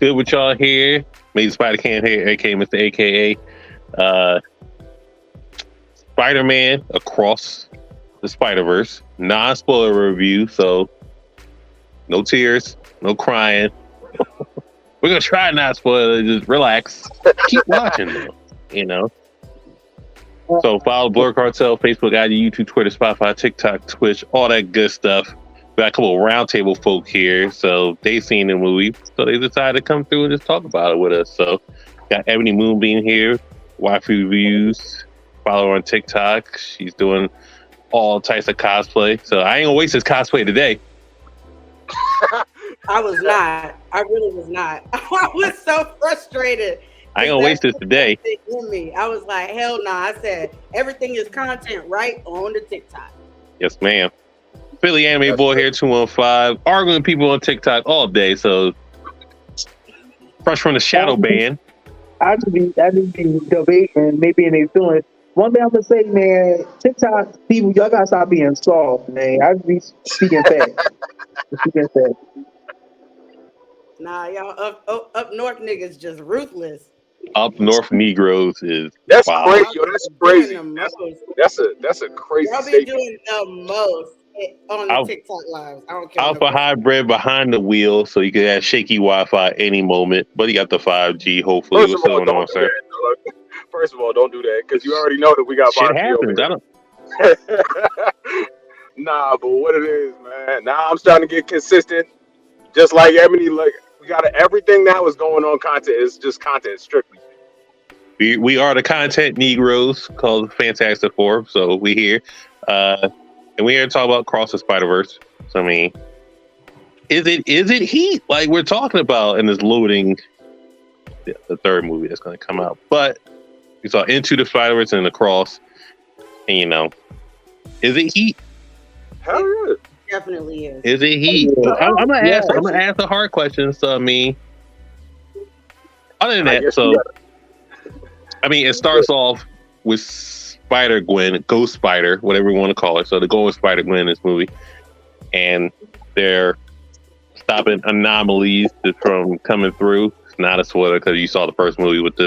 Good with y'all here. Made Spider Can here, aka Mr. AKA Spider-Man Across the Spider-Verse. Non-spoiler review, so no tears, no crying. We're gonna try not spoil it. Just relax. Keep watching though. You know. So follow Blerd Cartel, Facebook, IG, YouTube, Twitter, Spotify, TikTok, Twitch, all that good stuff. We got a couple of roundtable folk here, so they seen the movie, so they decided to come through and just talk about it with us. So got Ebony Moonbeam here, Waifu Reviews. Follow her on TikTok. She's doing all types of cosplay. So I ain't gonna waste this cosplay today. I was not. I really was not. I was so frustrated. I ain't gonna waste this today. In me. I was like, hell no. I said everything is content right on the TikTok. Yes, ma'am. Philly Anime Boy here, 215. Arguing with people on TikTok all day. So fresh from the shadow ban. I just be debating, maybe in their feelings. One thing I'm gonna say, man, TikTok people, y'all gotta stop being soft, man. I just be speaking facts. Nah, y'all up north niggas just ruthless. Up north Negroes is That's wow. crazy. Yo, that's crazy. That's a crazy Y'all be statement. doing the most on the TikTok lives. I don't care. Alpha Hybrid behind the wheel, so you can have shaky Wi-Fi any moment. But you got the 5G. Hopefully, First what's of all, going on, don't do sir? that. First of all, don't do that because you already know that we got Shit 5G over happens. here. Nah, but what it is, man. Now I'm starting to get consistent. Just like Ebony, like we got everything that was going on. Content is just content strictly. We are the content Negroes called Fantastic Four, so we here, and we here to talk about Cross the Spider-Verse. So I mean, is it heat like we're talking about in this loading the third movie that's going to come out? But we saw Into the Spider-Verse and Across, and you know, is it heat? Hell yeah. Definitely is. Is it heat? Yeah. I'm gonna ask the hard questions. So I mean, other than that, I mean, it starts off with Spider-Gwen, Ghost Spider, whatever you want to call it. So the goal of Spider-Gwen in this movie, and they're stopping anomalies from coming through. It's not a spoiler because you saw the first movie with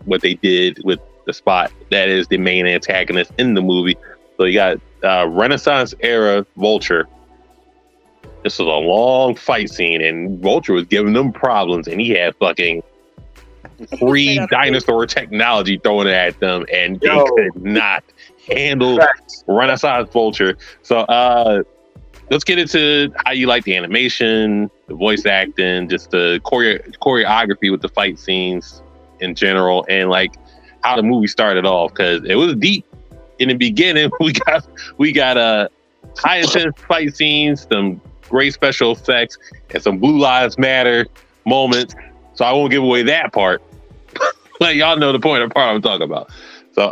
what they did with the Spot. That is the main antagonist in the movie. So you got Renaissance era Vulture. This was a long fight scene, and Vulture was giving them problems, and he had fucking free dinosaur technology thrown at them, and they could not handle Renaissance Vulture. So let's get into how you like the animation, the voice acting, just the choreography with the fight scenes in general, and like how the movie started off, because it was deep in the beginning. We got high intense fight scenes, some great special effects, and some Blue Lives Matter moments. So I won't give away that part. Like y'all know the part I'm talking about. So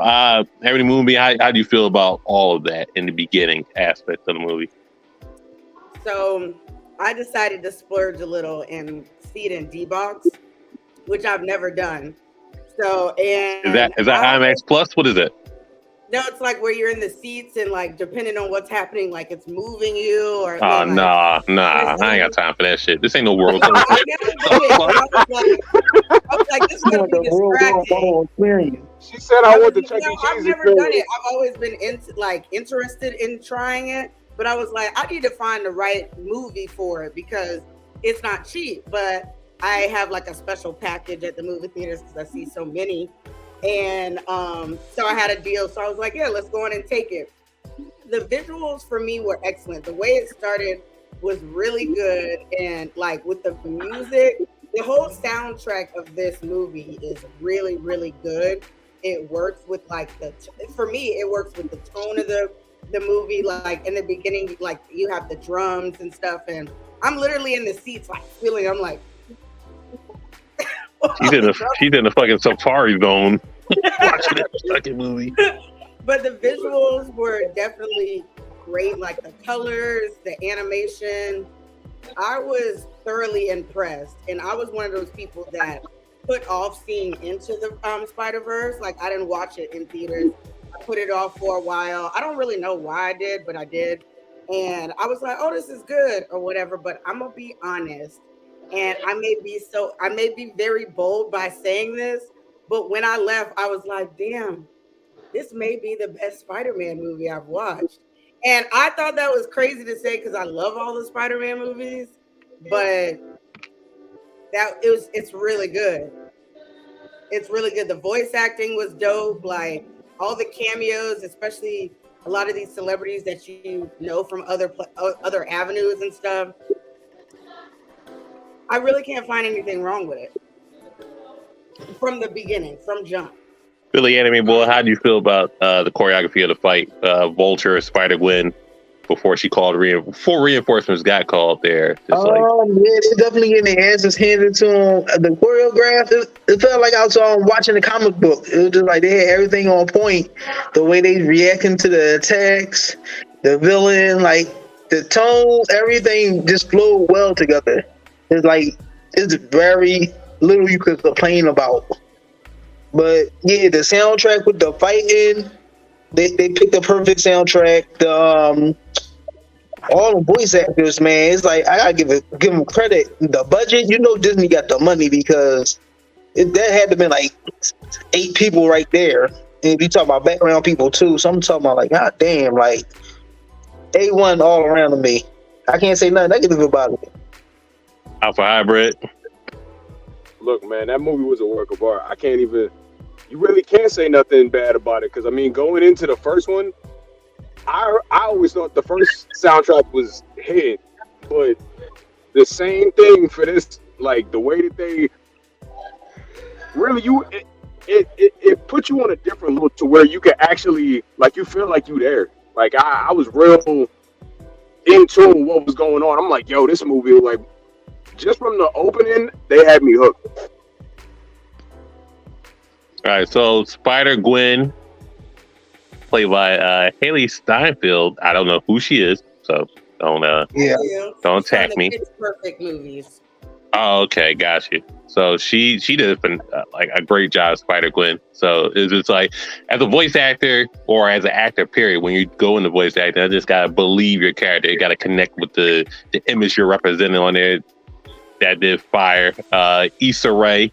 Ebony Moonbeam, how do you feel about all of that in the beginning aspect of the movie? So I decided to splurge a little and see it in D-Box, which I've never done. So and is that IMAX Plus? What is it? No, it's like where you're in the seats and like depending on what's happening, like it's moving you or. Oh nah, I ain't got time for that shit. This ain't no world. I was like, this is gonna be distracting. She said, "I want the Chuck E. Cheese." I've never done it. I've always been interested in trying it, but I was like, I need to find the right movie for it because it's not cheap. But I have like a special package at the movie theaters because I see so many. And so I had a deal. So I was like, yeah, let's go on and take it. The visuals for me were excellent. The way it started was really good. And like with the music, the whole soundtrack of this movie is really, really good. It works with like for me, it works with the tone of the movie. Like in the beginning, like you have the drums and stuff. And I'm literally in the seats, like feeling, I'm like, she's in the fucking safari zone watching that fucking movie. But the visuals were definitely great, like the colors, the animation. I was thoroughly impressed, and I was one of those people that put off seeing Into the Spider-Verse. Like I didn't watch it in theaters. I put it off for a while. I don't really know why I did, but I did. And I was like, oh, this is good or whatever. But I'm gonna be honest. And I may be very bold by saying this, but when I left, I was like, damn, this may be the best Spider-Man movie I've watched. And I thought that was crazy to say because I love all the Spider-Man movies, but it's really good. It's really good. The voice acting was dope. Like all the cameos, especially a lot of these celebrities that you know from other avenues and stuff. I really can't find anything wrong with it from the beginning, from jump. Billy Anime Boy, how do you feel about the choreography of the fight? Vulture, Spider-Gwen, before reinforcements got called there. Yeah, they definitely getting their asses handed to them. The choreograph, it felt like I was watching a comic book. It was just like they had everything on point. The way they reacting to the attacks, the villain, like the tones, everything just flowed well together. It's like it's very little you could complain about. But yeah, the soundtrack with the fighting, they picked the perfect soundtrack. The all the voice actors, man, it's like I gotta give them credit. The budget, Disney got the money because that had to be like 8 people right there. And if you talk about background people too, so I'm talking about like, god damn, like A1 all around to me. I can't say nothing negative about it. Alpha Hybrid. Look, man, that movie was a work of art. You really can't say nothing bad about it because I mean, going into the first one, I always thought the first soundtrack was hit, but the same thing for this, like the way that they really it put you on a different level to where you can actually like you feel like you there. Like I was real in tune with what was going on. I'm like, yo, this movie, like just from the opening, they had me hooked. All right, so Spider-Gwen, played by Haley Steinfeld. I don't know who she is, so don't attack me. It's perfect movies. Oh, okay, got you. So she did a great job, Spider-Gwen. So it's just like as a voice actor or as an actor, period. When you go into voice acting, I just gotta believe your character. You gotta connect with the image you're representing on there. That did fire. Issa Rae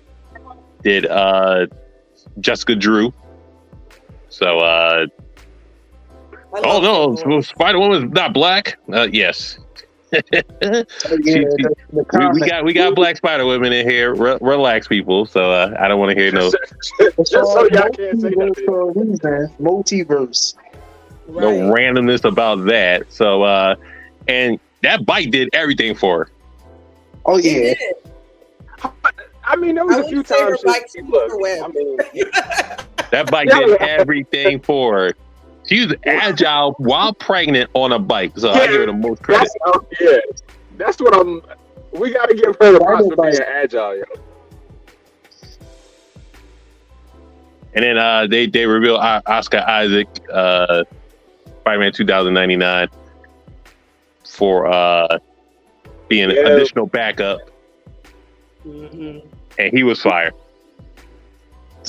did Jessica Drew. So Spider-Woman is not black. Yes. We got black Spider-Women in here. Relax, people. So I don't want to hear no. Just so y'all can't say nothing. Multiverse. No randomness about that. So and that bite did everything for her. Oh yeah. I mean, there was a few times. That bike did everything for her. She was agile while pregnant on a bike, so I give her the most credit. That's what we got to give her the props for being agile, yo. And then they revealed Oscar Isaac, Spider-Man 2099, for being an additional backup. Mm-hmm. And he was fire.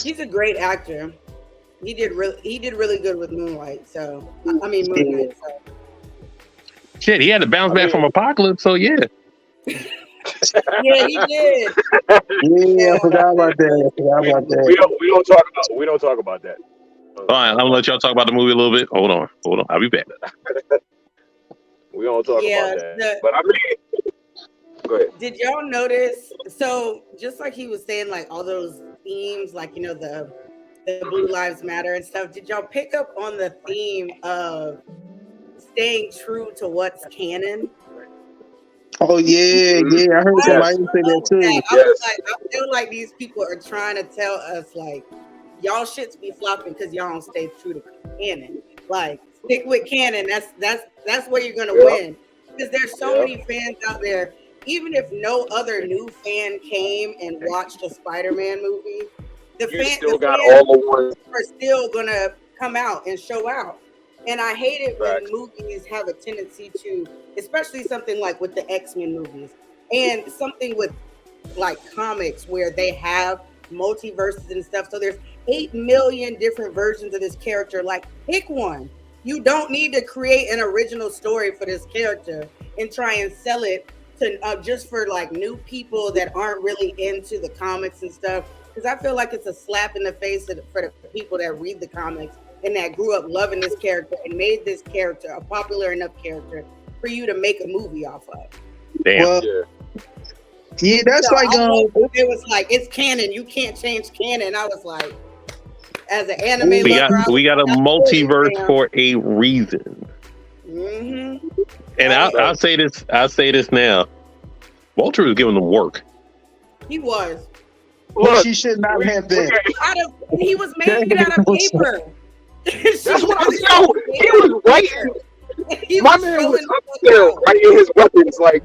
He's a great actor. He did really good with Moonlight. So Moonlight. So. Shit, he had to bounce back from Apocalypse. So yeah. Yeah, he did. Yeah, I forgot about that. We don't talk about that. All right, I'm gonna let y'all talk about the movie a little bit. Hold on. I'll be back. We don't talk about that. But I mean, go ahead. Did y'all notice? So just like he was saying, like all those themes, like the Blue Lives Matter and stuff. Did y'all pick up on the theme of staying true to what's canon? Oh yeah. I heard somebody say that too. I feel like these people are trying to tell us like y'all shits be flopping because y'all don't stay true to canon. Like stick with canon. That's where you're gonna win. Because there's so many fans out there. Even if no other new fan came and watched a Spider-Man movie, the fans are still gonna come out and show out. And I hate it when movies have a tendency to, especially something like with the X-Men movies and something with like comics where they have multiverses and stuff. So there's 8 million different versions of this character. Like, pick one. You don't need to create an original story for this character and try and sell it to just for like new people that aren't really into the comics and stuff, because I feel like it's a slap in the face for the people that read the comics and that grew up loving this character and made this character a popular enough character for you to make a movie off of. Damn. Well, yeah, that's like it was like it's canon. You can't change canon. I was like, as an anime lover, we got a multiverse for a reason. Mm-hmm. And I'll say this now. Walter was giving them work. He was. Well, she should not have been. He was making it out of paper. That's what I'm saying. He was writing. My man was up there writing his weapons like,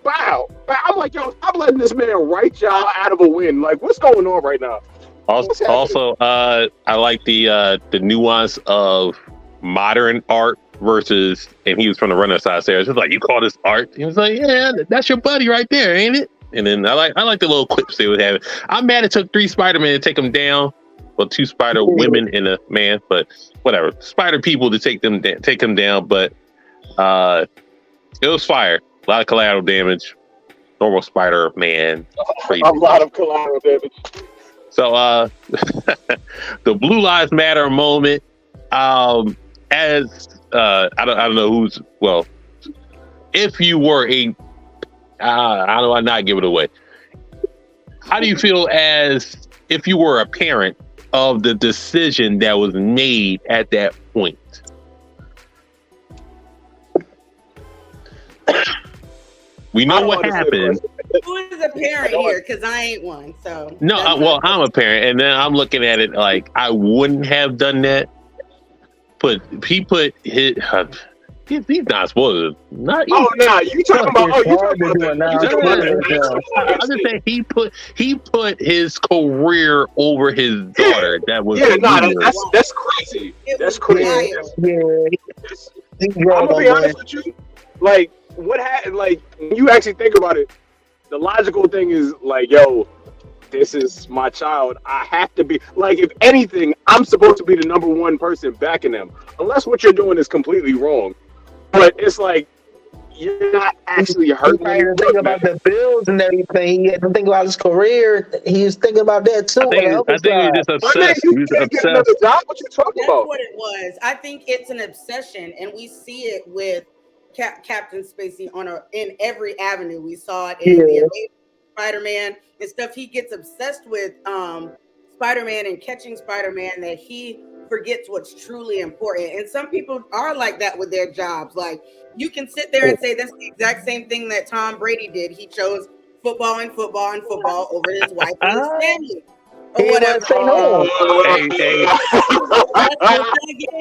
wow. I'm like, yo, I'm letting this man write y'all out of a win. Like, what's going on right now? Also, I like the nuance of modern art versus, and he was from the Renaissance era. It's like, you call this art? He was like, yeah, that's your buddy right there, ain't it? And then I like the little clips they would have. I'm mad it took 3 Spider-Men to take them down. Well, 2 Spider women and a man, but whatever. Spider people to take them down, but it was fire. A lot of collateral damage. Normal Spider-Man. Crazy. A lot of collateral damage. So the Blue Lives Matter moment, as I don't know who's, well, if you were how do I not give it away? How do you feel as if you were a parent of the decision that was made at that point? We know what happened. Who is a parent here? Because I ain't one. So no, I'm a parent, and then I'm looking at it like I wouldn't have done that. But he put his. He's not supposed to. Not. Oh no! You talking about? Oh, you talking about? I'm just saying he put his career over his daughter. That was that's crazy. That's crazy. Yeah. I'm gonna be honest with you. Like, what happened? Like, when you actually think about it, the logical thing is like, yo, this is my child. I have to be like, if anything, I'm supposed to be the number one person backing them, unless what you're doing is completely wrong. But it's like, you're not actually hurting him. He had to think about the bills and everything. He had to think about his career. He was thinking about that too. I think he was just obsessed. He was obsessed. What you talking about? That's what it was. I think it's an obsession, and we see it with Captain Spacey in every avenue. We saw it in the Amazing Spider-Man and stuff. He gets obsessed with Spider-Man and catching Spider-Man that he forgets what's truly important. And some people are like that with their jobs. Like, you can sit there and say that's the exact same thing that Tom Brady did. He chose football over his wife and his family. Or whatever.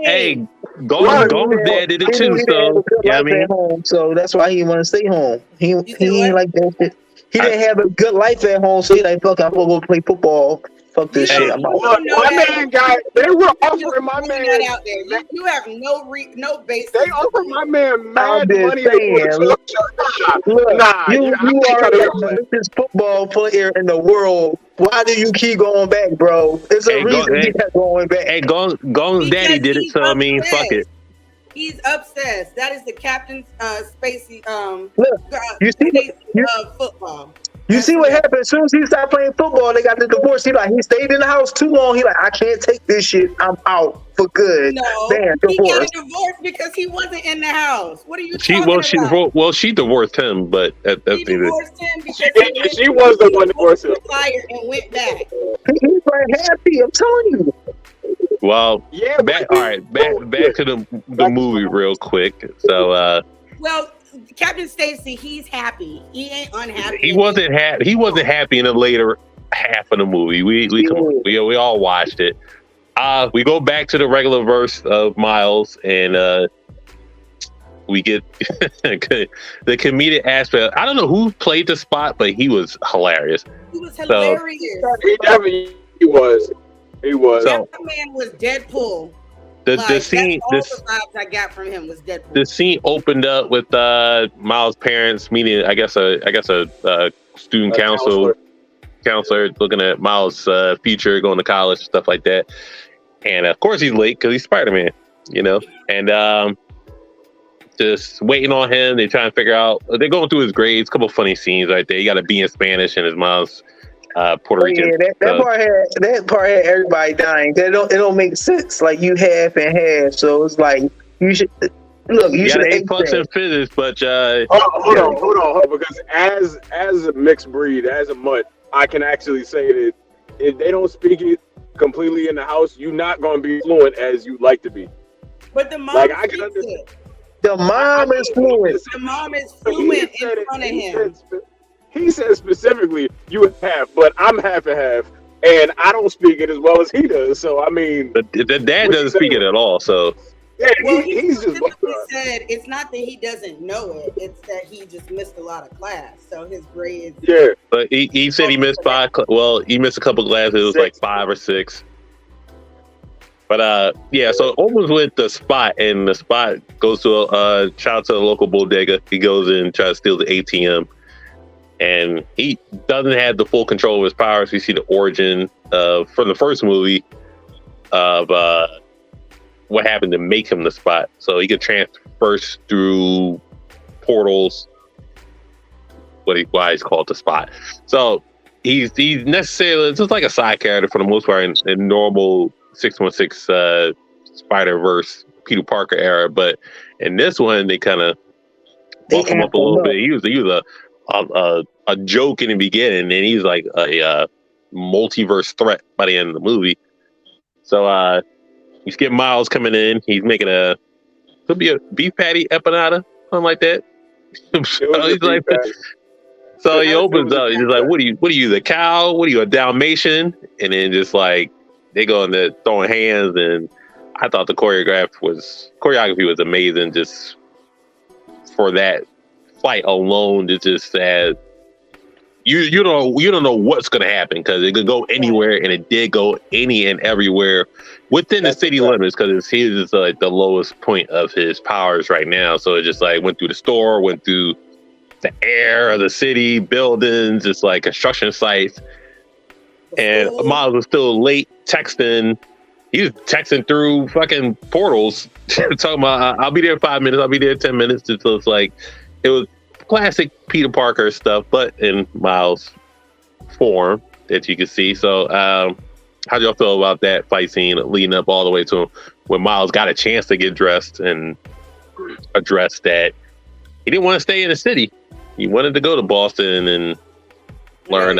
Hey, Gold's dad did it too. So yeah, I mean, so that's why he want to stay home. He ain't like that shit. He didn't have a good life at home, so he like, fuck, I'm gonna go play football. Fuck this shit. I'm out. My man they were offering my man. Out there. You have no basis. They offered my man mad money. Look, you are the richest football player in the world. Why do you keep going back, bro? There's a reason you kept going back. Hey, Gold's daddy did it, so I mean, fuck it. He's obsessed. That is the Captain Spacey. Look, you see football. You see what happened? As soon as he started playing football, they got the divorce. He stayed in the house too long. He I can't take this shit. I'm out for good. No, Damn, he got a divorce because he wasn't in the house. What are you talking about? She divorced him, but that's she divorced him because she was the one divorced him. And went back. He's like happy. I'm telling you. Well, back to the movie real quick. So, well, Captain Stacy, he's happy. He ain't unhappy. He wasn't happy. He wasn't happy in the later half of the movie. We all watched it. We go back to the regular verse of Miles, and we get the comedic aspect. I don't know who played the spot, but he was hilarious. He was hilarious. He was. That man was Deadpool. The scene, all the vibes I got from him was Deadpool. The scene opened up with Miles' parents meeting. I guess a student counselor looking at Miles' future, going to college, stuff like that. And of course he's late because he's Spider-Man, you know. And just waiting on him. They're trying to figure out. They're going through his grades. A couple funny scenes right there. You got to be in Spanish, and his mom's Puerto Rican. Yeah, that part had everybody dying. It don't make sense. Like you half and half, so it's like you should look. You should A+ in physics, but hold on, because as a mixed breed, as a mutt, I can actually say that if they don't speak it completely in the house, you're not going to be fluent as you like to be. But the mom speaks it. The mom is fluent. The mom is fluent in front of him. He said specifically, you half, but I'm half and half, and I don't speak it as well as he does. So I mean, the dad doesn't speak it at all. So yeah, well, he's just said it's not that he doesn't know it; it's that he just missed a lot of class. So his grades. Yeah, but he said he missed 5. Well, he missed a couple classes. It was like 5 or 6. But yeah, so Owen's with the Spot, and the Spot goes to a shout out to the local bodega. He goes in and tries to steal the ATM. And he doesn't have the full control of his powers. We see the origin from the first movie of what happened to make him the Spot. So he could transverse through portals. Why he's called the Spot. So he's necessarily just like a side character for the most part in normal 616 Spider-Verse Peter Parker era. But in this one, they kind of bumped him up a little bit. He was a joke in the beginning, and he's like a multiverse threat by the end of the movie. So he's getting Miles coming in. He's making could be a beef patty empanada, something like that. So he opens up. He's like, "What are you, the cow? What are you, a Dalmatian?" And then just like they go into throwing hands, and I thought the choreography was amazing. Just for that fight alone, it just said you don't know what's gonna happen because it could go anywhere, and it did go any and everywhere within the city limits because his is like the lowest point of his powers right now. So it just like went through the store, went through the air of the city, buildings, just like construction sites. And Miles was still late texting. He was texting through fucking portals, talking about I'll be there in 5 minutes, I'll be there in 10 minutes. So it's like it was classic Peter Parker stuff, but in Miles form that you can see. So how do y'all feel about that fight scene leading up all the way to when Miles got a chance to get dressed and address that he didn't want to stay in the city. He wanted to go to Boston and learn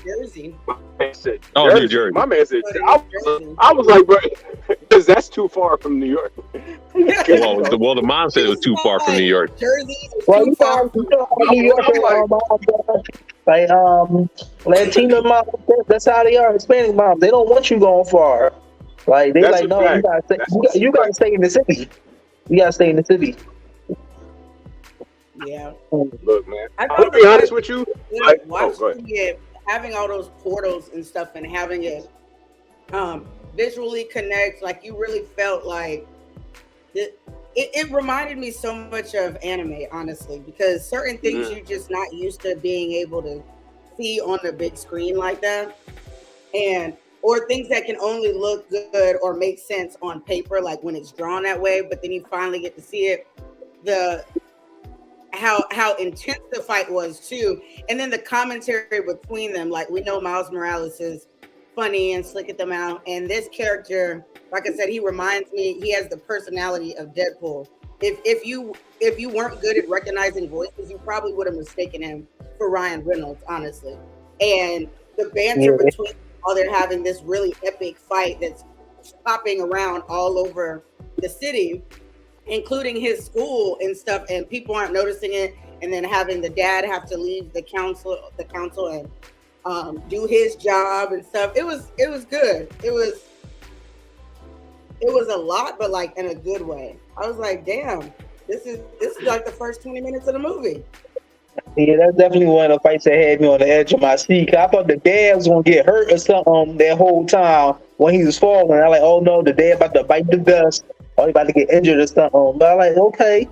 Jersey. New Jersey. My man said I was like, bro, because that's too far from New York. well, the mom said it was too far from New York. Jersey is Well, too far from New York. Like Latina moms, that's how they are. Hispanic moms, they don't want you going far. Like they That's like, no, you gotta stay in the city. You gotta stay in the city. Yeah. Look, man. I'll be honest with you. Like, having all those portals and stuff and having it visually connect, like you really felt like it reminded me so much of anime, honestly, because certain things you're just not used to being able to see on the big screen like that, or things that can only look good or make sense on paper, like when it's drawn that way, but then you finally get to see it. How intense the fight was too, and then the commentary between them. Like we know Miles Morales is funny and slick at the mouth, and this character, like I said, he reminds me. He has the personality of Deadpool. If you weren't good at recognizing voices, you probably would have mistaken him for Ryan Reynolds, honestly. And the banter between all, they're having this really epic fight that's popping around all over the city, including his school and stuff, and people aren't noticing it, and then having the dad have to leave the council and do his job and stuff. It was good. It was a lot, but like in a good way. I was like, damn, this is like the first 20 minutes of the movie. Yeah, that's definitely one of the fights that had me on the edge of my seat. I thought the dad was gonna get hurt or something that whole time when he was falling. I like, oh no, the dad about to bite the dust. Oh, he about to get injured or something. But I'm like, okay.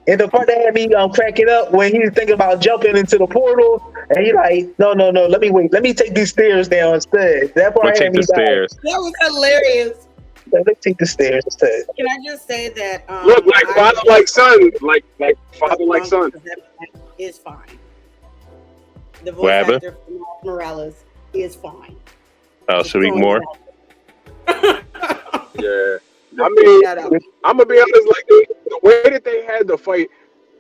And the part that had me cracking up when he was thinking about jumping into the portal, and he like, no, let me wait. Let me take these stairs down instead. That part had me stairs. That was hilarious. Let's take the stairs instead. Can I just say that Look, like father, like son, like father, like son. Is fine. The What voice happened? actor for Miles Morales is fine. Oh, should we more? Yeah. I mean, I'm gonna be honest. Like the way that they had the fight,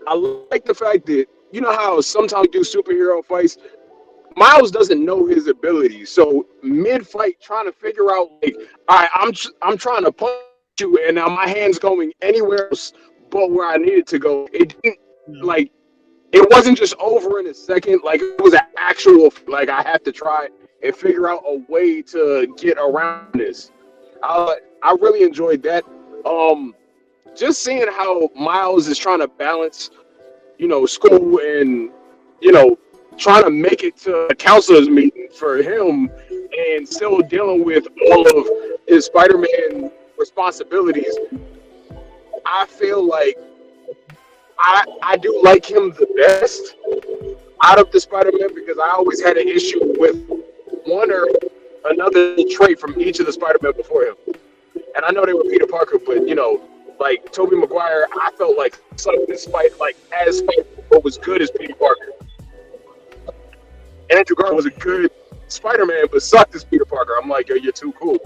I like the fact that you know how sometimes you do superhero fights. Miles doesn't know his abilities, so mid-fight, trying to figure out like, all right, I'm trying to punch you, and now my hand's going anywhere else but where I needed to go. It didn't like it wasn't just over in a second. Like it was an actual like I have to try and figure out a way to get around this. I really enjoyed that. Just seeing how Miles is trying to balance, school and trying to make it to a counselor's meeting for him and still dealing with all of his Spider-Man responsibilities. I feel like I do like him the best out of the Spider-Man because I always had an issue with one or another trait from each of the Spider-Man before him. And I know they were Peter Parker, but like Tobey Maguire, I felt like something despite like as but was good as Peter Parker. Andrew Garfield was a good Spider-Man, but sucked as Peter Parker. I'm like, yo, you're too cool.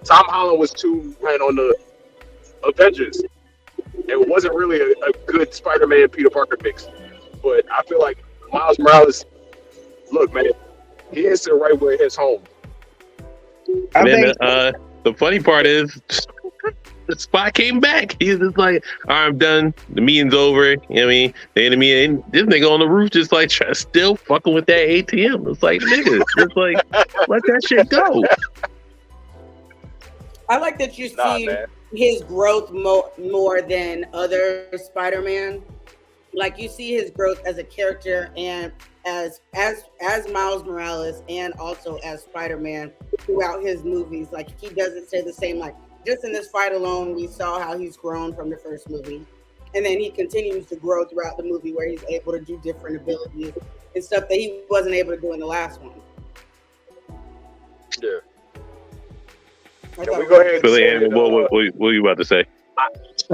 Tom Holland was too right on the Avengers. It wasn't really a good Spider-Man Peter Parker mix. But I feel like Miles Morales, look, man, he hits it right where it hits home. I And think then, the funny part is, the spot came back. He's just like, all right, I'm done. The meeting's over. You know what I mean? The enemy, and this nigga on the roof just like still fucking with that ATM. It's like, nigga, just like, let that shit go. I like that you see his growth more than other Spider-Man. Like you see his growth as a character and as Miles Morales and also as Spider-Man throughout his movies. Like he doesn't stay the same. Like just in this fight alone, we saw how he's grown from the first movie. And then he continues to grow throughout the movie where he's able to do different abilities and stuff that he wasn't able to do in the last one. Yeah. Can we go ahead and what were you about to say? I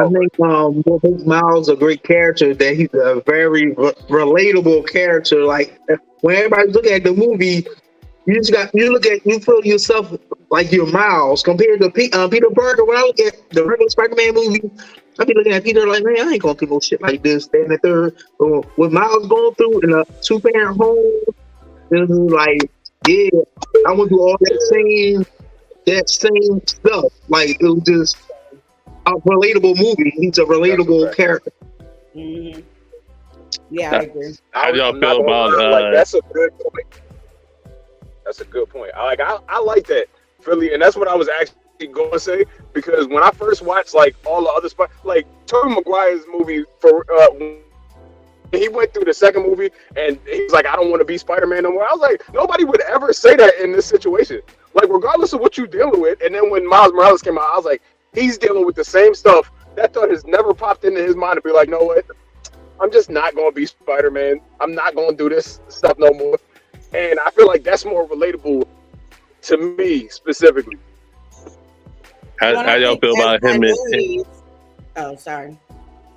think what makes Miles a great character is that he's a very relatable character. Like when everybody's looking at the movie, you feel yourself like you're Miles compared to Peter Parker. When I look at the regular Spider-Man movie, I be looking at Peter like, man, I ain't going through no shit like this. Then the third, what Miles going through in a 2-parent home, it was like, yeah, I went through all that same stuff. Like it was just a relatable movie. He's a relatable character. Mm-hmm. Yeah, I agree. How do y'all feel about like, that's a good point. That's a good point. I like that, really, and that's what I was actually going to say because when I first watched like all the other like Tobey Maguire's movie for he went through the second movie and he was like, I don't want to be Spider-Man no more. I was like, nobody would ever say that in this situation. Like regardless of what you're dealing with. And then when Miles Morales came out, I was like, he's dealing with the same stuff. That thought has never popped into his mind to be like, no what? I'm just not going to be Spider-Man. I'm not going to do this stuff no more. And I feel like that's more relatable to me specifically. How y'all feel about him oh, sorry.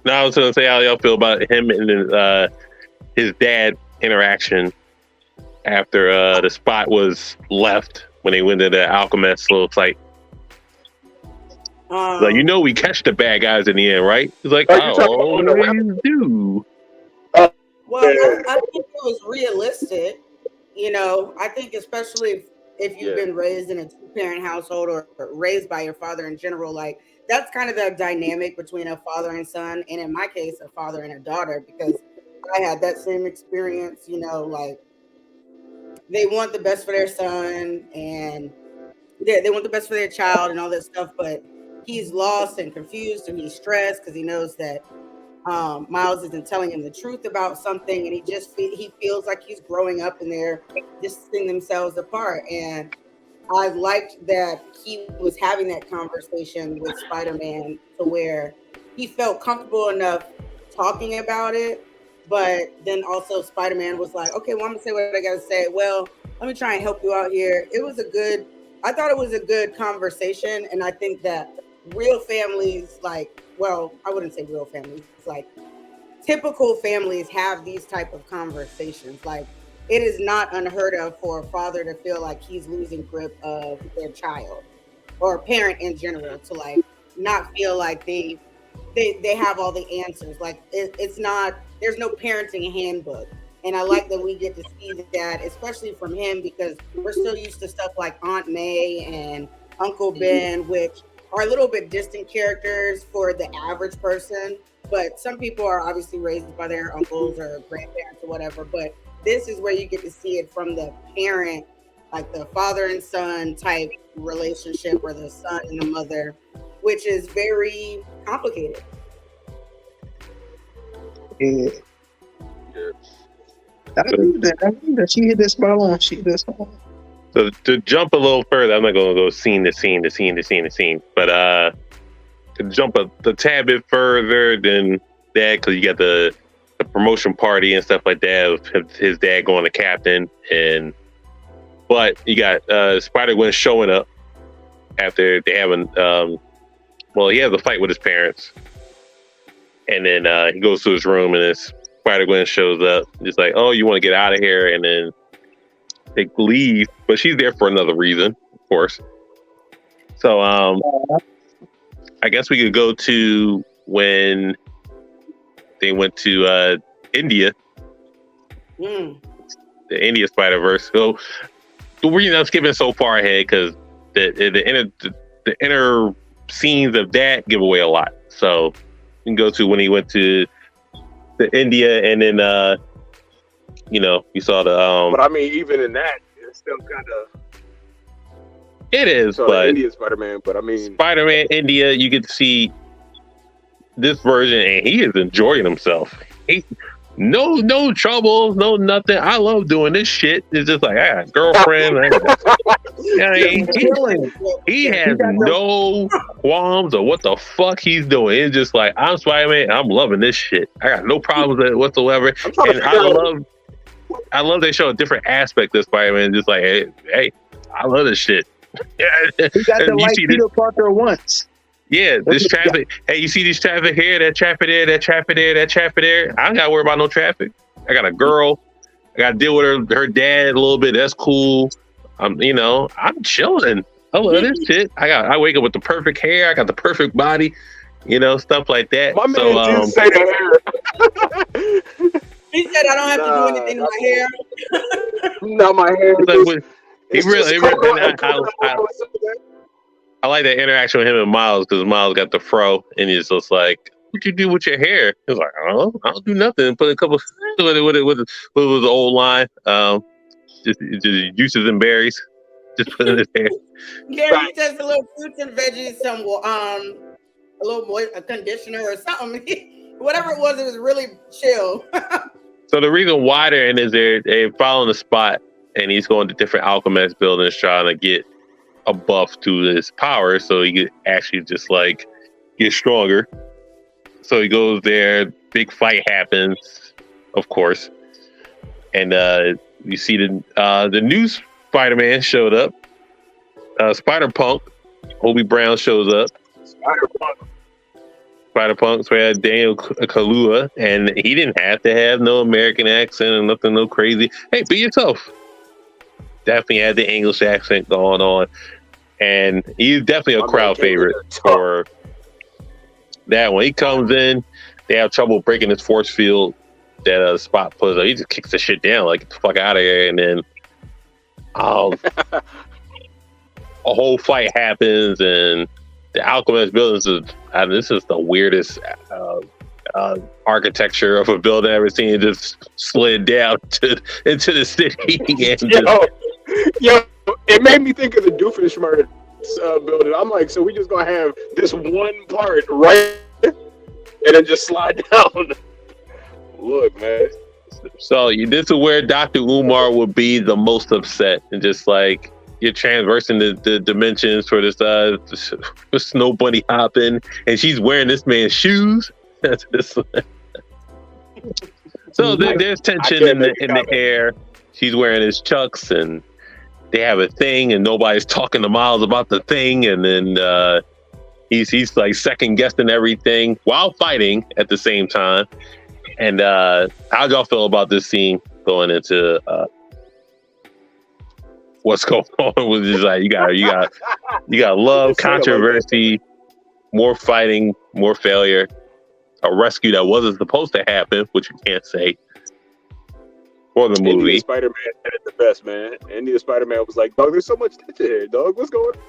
No, I was going to say how y'all feel about him and his dad interaction after the spot was left when they went to the Alchemist little site. Like, we catch the bad guys in the end, right? It's like, oh, do. Well, I think it was realistic. I think especially if you've been raised in a 2-parent household or raised by your father in general, like that's kind of the dynamic between a father and son, and in my case, a father and a daughter, because I had that same experience. Like they want the best for their son, and they want the best for their child, and all that stuff, but he's lost and confused, and he's stressed because he knows that Miles isn't telling him the truth about something, and he feels like he's growing up, and they're distancing themselves apart. And I liked that he was having that conversation with Spider-Man to where he felt comfortable enough talking about it, but then also Spider-Man was like, okay, well, I'm gonna say what I gotta say. Well, let me try and help you out here. It was a good I thought it was a good conversation, and I think that real families, like, well, I wouldn't say real families, it's like typical families have these type of conversations. Like, it is not unheard of for a father to feel like he's losing grip of their child, or a parent in general, to like not feel like they have all the answers. Like, it's not, there's no parenting handbook. And I like that we get to see that, especially from him, because we're still used to stuff like Aunt May and Uncle Ben, which are a little bit distant characters for the average person. But some people are obviously raised by their uncles or grandparents or whatever. But this is where you get to see it from the parent, like the father and son type relationship, or the son and the mother, which is very complicated. Yeah. I think that she hit this spot on. She hit this spot. So to jump a little further, I'm not going to go scene to scene, but to jump a tad bit further than that, because you got the promotion party and stuff like that of his dad going to captain, but you got Spider-Gwen showing up after they haven't. He has a fight with his parents, and then he goes to his room, and his Spider-Gwen shows up. It's like, oh, you want to get out of here, and then they leave, but she's there for another reason, of course. So I guess we could go to when they went to India, the India Spider-Verse. So the reason I'm skipping so far ahead, because the inner scenes of that give away a lot. So you can go to when he went to India, and then you saw the but I mean, even in that, it's still kind of, it is, so but India Spider-Man. But I mean, Spider-Man India, you get to see this version, and he is enjoying himself. No troubles, no nothing. I love doing this shit. It's just like, I got a girlfriend. He has no qualms of what the fuck he's doing. It's just like, I'm Spider-Man. I'm loving this shit. I got no problems with it whatsoever. And I love they show a different aspect of Spider-Man. Just like, hey, I love this shit. He got to like Peter Parker once. Yeah, this traffic. Hey, you see this traffic here, that traffic there, that traffic there, that traffic there. I don't gotta worry about no traffic. I got a girl. I gotta deal with her dad a little bit. That's cool. I'm chilling. I love this shit. I wake up with the perfect hair. I got the perfect body. Stuff like that. My man didn't say that hair. He said, I don't have to do anything to my hair. No, my hair. I like that interaction with him and Miles, because Miles got the fro, and he's just like, "What you do with your hair?" He's like, "I don't know. I don't do nothing." Put a couple with the old line, just juices and berries. Just put in his hair. Yeah, he says a little fruits and veggies, some a little a conditioner or something. Whatever it was really chill. So the reason why they're in is they're following the spot, and he's going to different alchemist buildings trying to get a buff to his power, so he could actually just like get stronger. So he goes there. Big fight happens, of course, and you see the new Spider-Man showed up. Spider-Punk, Hobie Brown shows up. Spider-Punk, so we had Daniel Kaluuya, and he didn't have to have no American accent or nothing, no crazy. Hey, be yourself. Definitely had the English accent going on, and he's definitely a crowd favorite for that one. He comes in, they have trouble breaking his force field that Spot puts up. He just kicks the shit down, like, get the fuck out of here, and then a whole fight happens, and the Alchemist buildings this is the weirdest architecture of a building I've ever seen. It just slid down into the city. And yo, it made me think of the Doofenshmirtz building. I'm like, so we just gonna have this one part right and then just slide down. Look, man. So this is where Dr. Umar would be the most upset, and just like, you're transversing the dimensions for this snow bunny hopping, and she's wearing this man's shoes. So there's tension in the air. She's wearing his chucks, and they have a thing and nobody's talking to Miles about the thing, and then he's like second guessing everything while fighting at the same time. And how'd y'all feel about this scene going into what's going on? With just like you got love, controversy, more fighting, more failure, a rescue that wasn't supposed to happen, which you can't say for the movie. Indian Spider-Man had it the best, man. Indian Spider-Man was like, dog, there's so much tension here, dog. What's going on?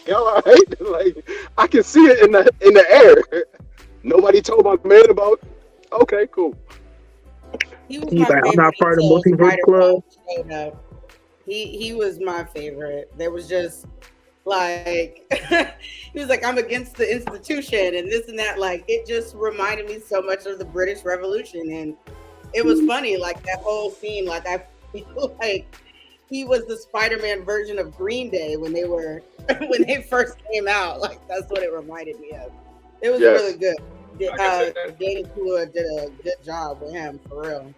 Y'all all right? Like, I can see it in the air. Nobody told my man about. Okay, cool. He was He's my like, I'm not part of the multiverse club. He was my favorite. There was just like he was like, I'm against the institution and this and that. Like, it just reminded me so much of the British Revolution, and it was funny. Like that whole scene. Like I feel like he was the Spider-Man version of Green Day when they first came out. Like that's what it reminded me of. It was really good. Danny Pua did a good job with him for real.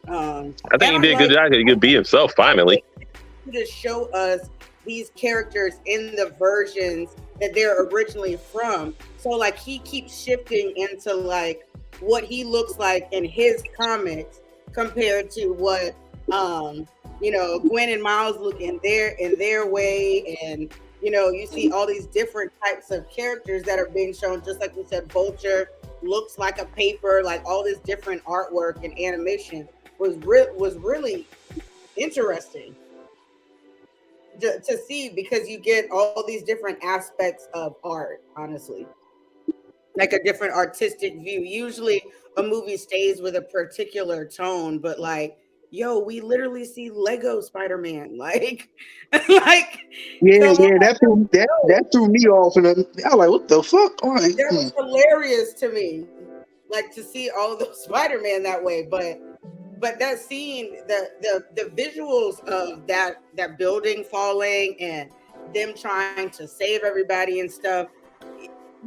I think he did a good job. He could be himself finally. To show us these characters in the versions that they're originally from. So like he keeps shifting into like what he looks like in his comics compared to what Gwen and Miles look in their way, and you see all these different types of characters that are being shown. Just like we said, Vulture looks like a paper. Like all this different artwork and animation was really interesting to see, because you get all these different aspects of art, honestly, like a different artistic view. Usually a movie stays with a particular tone, but like, we literally see Lego Spider-Man, like that threw me off, and I was like, what the fuck? That was hilarious to me, like to see all of those Spider-Man that way. But that scene, the visuals of that building falling and them trying to save everybody and stuff,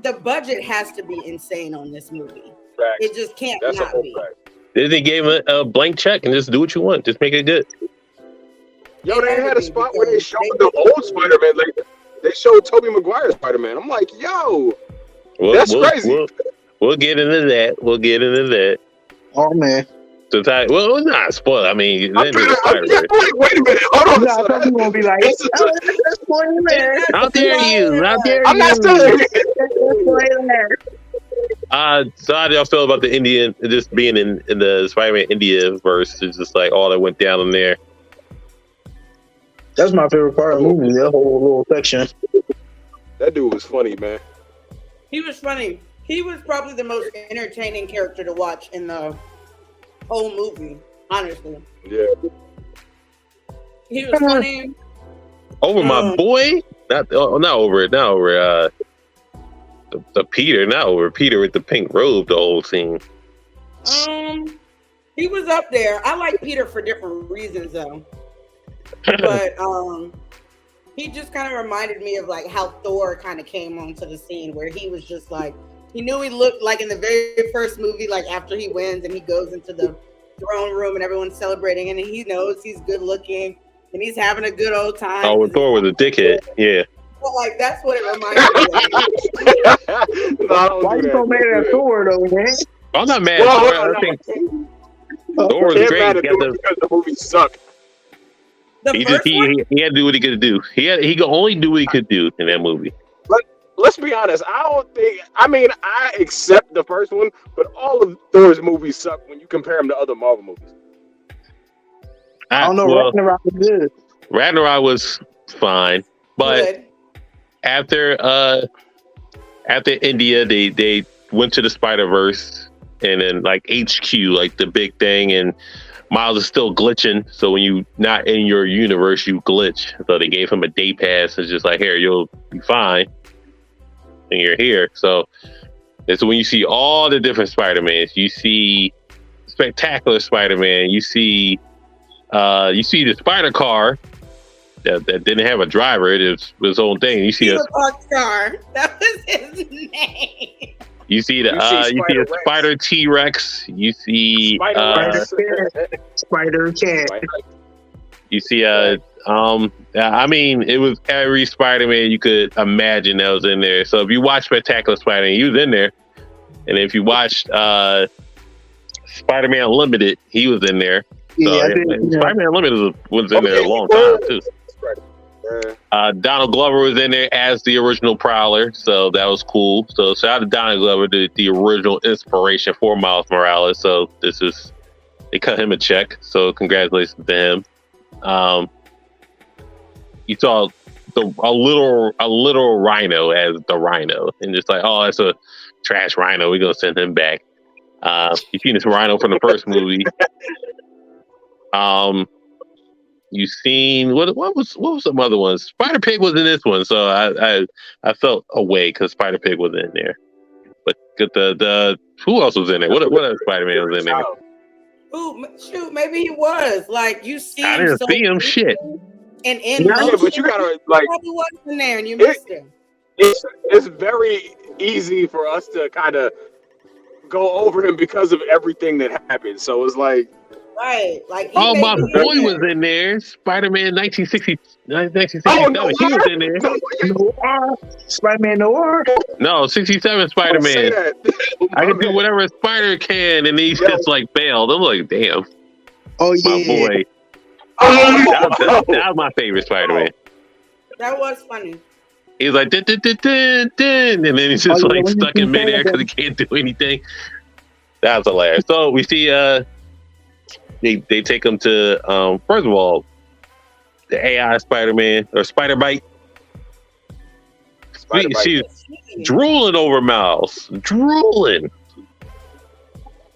the budget has to be insane on this movie. Facts. It just can't not be. They gave him a blank check and just do what you want. Just make it good. Yo, they had a spot where they showed the old Spider-Man. Like, they showed Tobey Maguire's Spider-Man. I'm like, that's crazy. We'll get into that. Oh, man. So, well, it's not spoiled. I mean, wait a minute. Hold on. I thought you were going to be like, that's spoiler. How dare you? I'm not saying so how do y'all feel about the Indian, just being in the Spider-Man India verse? It's just like all that went down in there. That's my favorite part of the movie, that whole little section. That dude was funny, man. He was funny. He was probably the most entertaining character to watch in the whole movie, honestly. Yeah. He was funny. Over my boy? Not over the Peter, not over Peter with the pink robe, the whole scene. He was up there. I like Peter for different reasons though. But he just kind of reminded me of like how Thor kind of came onto the scene, where he was just like, he knew he looked like in the very first movie, like after he wins and he goes into the throne room and everyone's celebrating, and he knows he's good looking and he's having a good old time. Oh, when Thor was a dickhead, yeah. But like that's what it reminded me of. Why you so mad at Thor though, man? I'm not mad at Thor. I think Thor was great because the movie sucked. He had to do what he could do. He could only do what he could do in that movie. Let's be honest. I accept the first one, but all of Thor's movies suck when you compare them to other Marvel movies. I don't know. Ragnarok was good. Ragnarok was fine, but Good. after India, they went to the Spider-Verse, and then like HQ, like the big thing, and Miles is still glitching. So when you not in your universe, you glitch. So they gave him a day pass. It's just like, here, you'll be fine, and you're here. So it's when you see all the different Spider-Mans. You see Spectacular Spider-Man. You see the Spider car that didn't have a driver. It is his own thing. You see Rockstar. That was his name. You see a Spider T-Rex. You see Spider Cat. You see, I mean, it was every Spider-Man you could imagine that was in there. So if you watch Spectacular Spider-Man, he was in there. And if you watched Spider-Man Unlimited, he was in there. Yeah, So, Spider-Man Unlimited was in there a long time too. Donald Glover was in there as the original Prowler, so that was cool. So shout out to Donald Glover, the original inspiration for Miles Morales. So they cut him a check. So congratulations to him. You saw a little Rhino as the Rhino, and just like, oh, that's a trash Rhino. We're gonna send him back. You seen this Rhino from the first movie. You seen what was some other ones? Spider Pig was in this one, so I felt away because Spider Pig was in there. But the who else was in there? What other Spider Man was in there? Ooh, shoot, maybe he was. Like, you see I didn't see him. Shit. And in but you gotta like. Probably was in there, and you missed him. It's very easy for us to kind of go over him because of everything that happened. So it's like. Right, like my boy was in there. Spider-Man 1967. Oh, no, he was in there. Noir. Spider-Man Noir. No, 67 Spider-Man. I can do whatever a spider can, and he's just like bailed. I'm like, damn. Oh yeah, my boy. That was my favorite Spider-Man. That was funny. He's like, dun, dun, dun, dun, dun, and then he's just like stuck in midair because he can't do anything. That was hilarious. So we see They take him to first of all the AI Spider-Man or Spider-Bite. She's drooling over Miles. Drooling.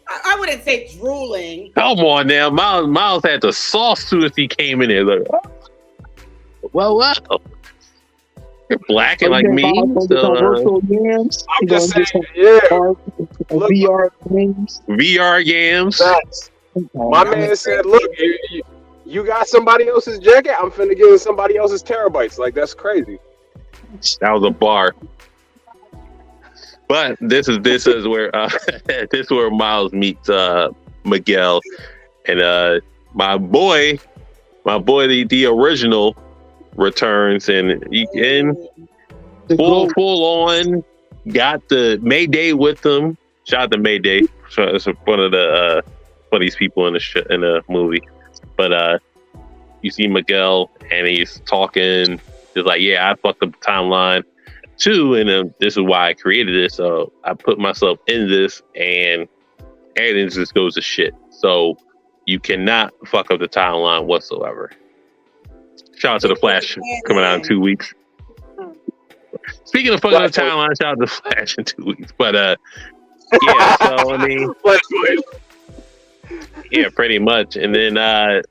I wouldn't say drooling. Come on now, Miles had the sauce to if he came in there. Like, well. You're black and like me. So, I'm just saying, VR games. VR games. My man said, look, you got somebody else's jacket, I'm finna give somebody else's terabytes. Like, that's crazy. That was a bar. But this is where this is where Miles meets Miguel. And my boy, the original returns and full on got the Mayday with them. Shout out to Mayday. So it's one of the funniest people in the movie. But you see Miguel and he's talking. He's like, yeah, I fucked up the timeline too, and this is why I created this. So I put myself in this, and everything just goes to shit. So you cannot fuck up the timeline whatsoever. Shout out to the Flash coming out in 2 weeks. Speaking of fucking up the timeline, shout out to the Flash in 2 weeks. But yeah, so I mean, yeah, pretty much. And then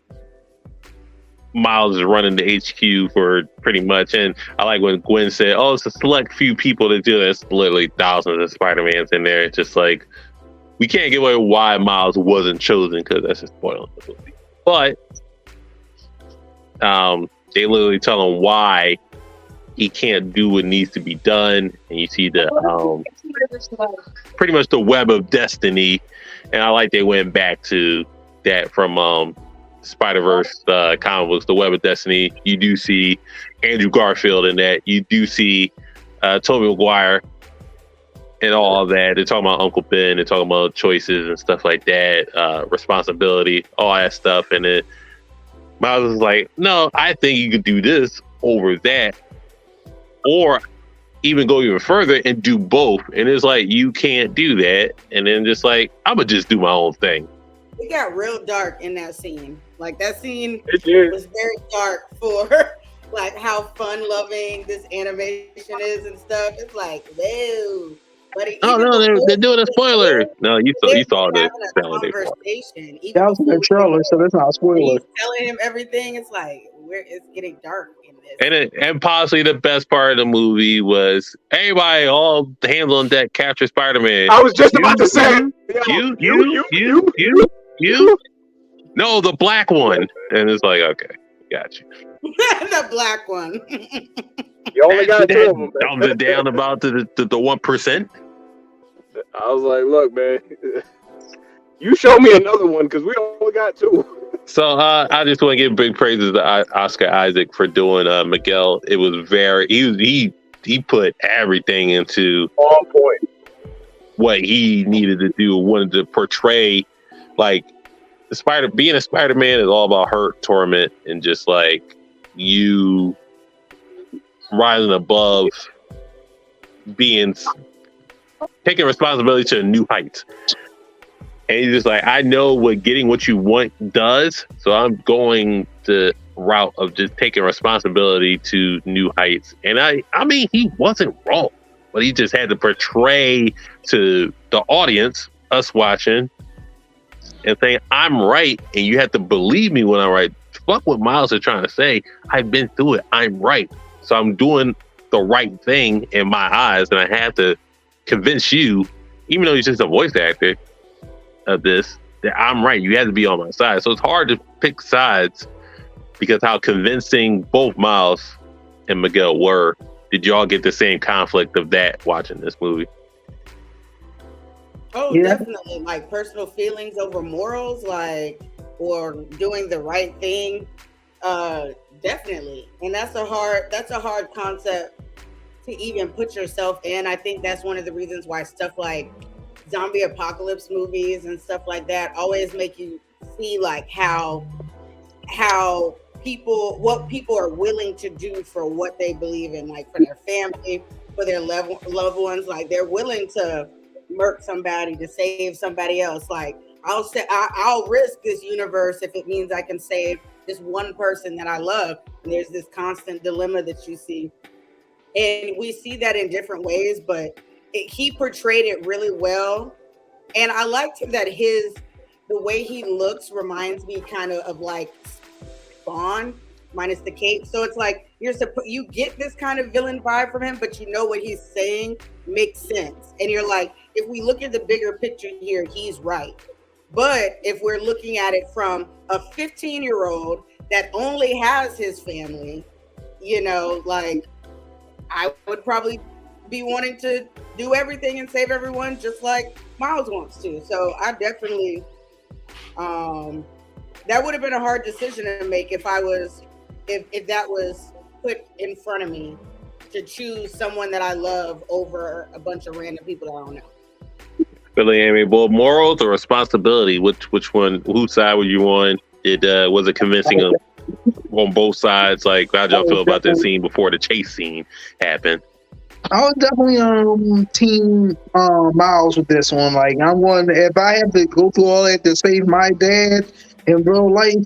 Miles is running the HQ for pretty much. And I like when Gwen said, oh, it's a select few people that do this. Literally thousands of Spider-Mans in there. It's just like, we can't give away why Miles wasn't chosen because that's just spoiling the movie. But they literally tell him why he can't do what needs to be done. And you see the pretty much the web of destiny. And I like they went back to that from Spider-Verse comic books, the web of destiny. You do see Andrew Garfield in that. You do see Tobey Maguire and all of that. They're talking about Uncle Ben. They're talking about choices and stuff like that, responsibility, all that stuff. And then Miles is like, no, I think you could do this over that, or even go even further and do both. And it's like, you can't do that. And then just like, I'm gonna just do my own thing. It got real dark in that scene. Like, that scene was very dark for like how fun loving this animation is and stuff. It's like, whoa. But they're doing a spoiler. No, you saw the conversation. That was in the trailer, so that's not a spoiler. He's telling him everything. It's like, it's getting dark in this. And possibly the best part of the movie was everybody all hands on deck capture Spider-Man. I was just about to say you. No, the black one. And it's like, okay, got you. The black one. You only got two of them. Thumbs it down about the 1%. I was like, look, man, you show me another one because we only got two. So I just want to give big praises to Oscar Isaac for doing Miguel. It was he put everything into On point. what he needed to do, wanted to portray. Like being a Spider-Man is all about hurt, torment, and just like you rising above taking responsibility to new heights. And he's just like, I know what getting what you want does, so I'm going the route of just taking responsibility to new heights. And I mean, he wasn't wrong, but he just had to portray to the audience, us watching, and saying, I'm right, and you have to believe me when I'm right. Fuck what Miles is trying to say. I've been through it. I'm right. So I'm doing the right thing in my eyes, and I have to convince you, even though he's just a voice actor of this, that I'm right. You have to be on my side. So it's hard to pick sides because how convincing both Miles and Miguel were. Did y'all get the same conflict of that watching this movie? Oh, yeah. Definitely. Like personal feelings over morals, like, or doing the right thing. Definitely. And that's a hard concept to even put yourself in. I think that's one of the reasons why stuff like zombie apocalypse movies and stuff like that always make you see like how what people are willing to do for what they believe in, like for their family, for their loved ones. Like they're willing to murk somebody to save somebody else. Like I'll risk this universe if it means I can save this one person that I love. And there's this constant dilemma that you see, and we see that in different ways, but he portrayed it really well. And I liked that the way he looks reminds me kind of like Spawn minus the cape. So it's like you get this kind of villain vibe from him, but you know what he's saying makes sense. And you're like, if we look at the bigger picture here, he's right. But if we're looking at it from a 15-year-old that only has his family, like I would probably be wanting to do everything and save everyone just like Miles wants to. So I definitely, that would have been a hard decision to make if that was put in front of me, to choose someone that I love over a bunch of random people that I don't know. Billy, Amy, well, morals or responsibility? Which one? Whose side were you on? Was it convincing on both sides? Like, how'd y'all feel about that scene before the chase scene happened? I was definitely team Miles with this one. Like, I'm one. If I have to go through all that to save my dad in real life,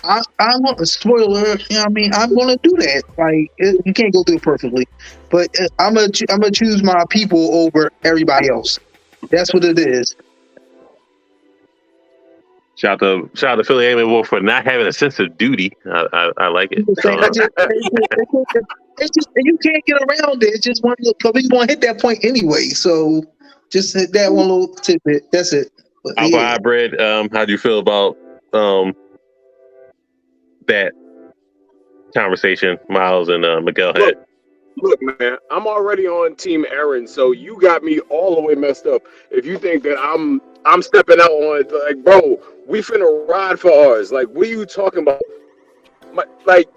I'm not a spoiler. I mean, I'm gonna do that. Like, you can't go through it perfectly, but I'm gonna choose my people over everybody else. That's what it is. Shout out to Philly Amy for not having a sense of duty. I like it. It's just you can't get around it. It's just one little, because we want to hit that point anyway. So just hit that one little tidbit. That's it. Alpha Hybrid, how do you feel about that conversation Miles and Miguel had? Look, man, I'm already on Team Aaron, so you got me all the way messed up. If you think that I'm stepping out on, like, bro, we finna ride for ours. Like, what are you talking about? Like,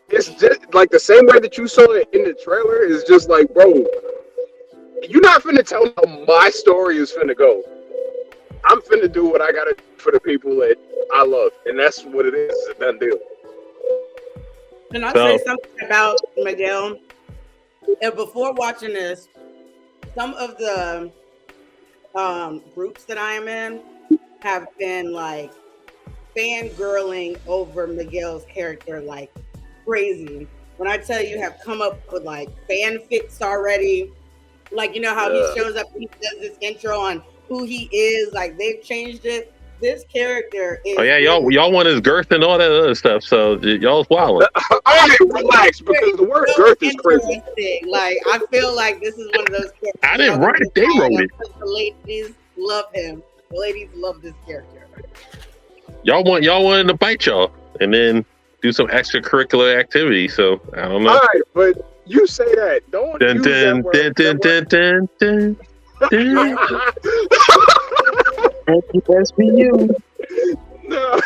it's just like the same way that you saw it in the trailer is just like, bro, you're not finna tell me how my story is finna go. I'm finna do what I gotta do for the people that I love, and that's what it is. It's a done deal. Can I say something about Miguel? And before watching this, some of the groups that I am in have been like fangirling over Miguel's character like crazy. When I tell you, have come up with like fanfics already, like, you know how he shows up and he does this intro on who he is, like they've changed it. This character is. Oh yeah, y'all want his girth and all that other stuff. So y'all's wild. All right, relax, because the word girth is crazy. Like, I feel like this is one of those characters. I didn't write it; they wrote it. The ladies love him. The ladies love this character. Y'all wanted to bite y'all, and then do some extracurricular activity. So I don't know. All right, but you say that. Don't use that word. That's for you. No.